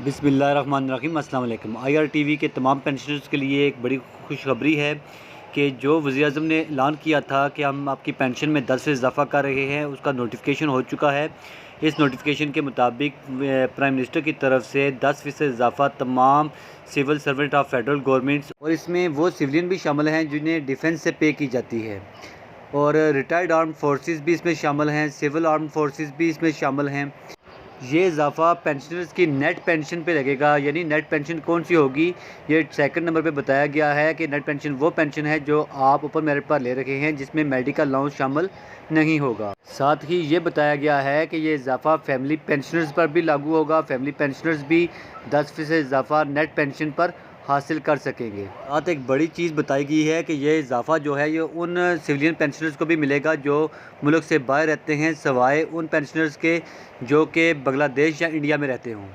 बिस्मिल्लाहिर्रहमानिर्रहीम अस्सलाम वालेकुम। IRTV के तमाम पेंशनर्स के लिए एक बड़ी खुशखबरी है कि जो वज़ीर-ए-आज़म ने ऐलान किया था कि हम आपकी पेंशन में 10 से इजाफ़ा कर रहे हैं, उसका नोटिफिकेशन हो चुका है। इस नोटिफिकेशन के मुताबिक प्राइम मिनिस्टर की तरफ से 10% इजाफ़ा तमाम civil servant of federal governments और इसमें वो सिविलियन भी शामिल हैं जिन्हें डिफेंस से पे की जाती है, और रिटायर्ड आर्म्ड फोर्सेस भी इसमें शामिल हैं, सिविल आर्म्ड फोर्सेस भी इसमें शामिल हैं। ये इजाफ़ा पेंशनर्स की नेट पेंशन पे लगेगा। यानी नेट पेंशन कौन सी होगी, ये सेकंड नंबर पे बताया गया है कि नेट पेंशन वो पेंशन है जो आप ऊपर मेरिट पर ले रखे हैं, जिसमें मेडिकल अलाउंस शामिल नहीं होगा। साथ ही ये बताया गया है कि ये इजाफ़ा फैमिली पेंशनर्स पर भी लागू होगा। फैमिली पेंशनर्स भी 10% इजाफ़ा नेट पेंशन पर हासिल कर सकेंगे। साथ एक बड़ी चीज़ बताई गई है कि ये इजाफ़ा जो है ये उन सिविलियन पेंशनर्स को भी मिलेगा जो मुल्क से बाहर रहते हैं, सिवाय उन पेंशनर्स के जो कि बांग्लादेश या इंडिया में रहते हों।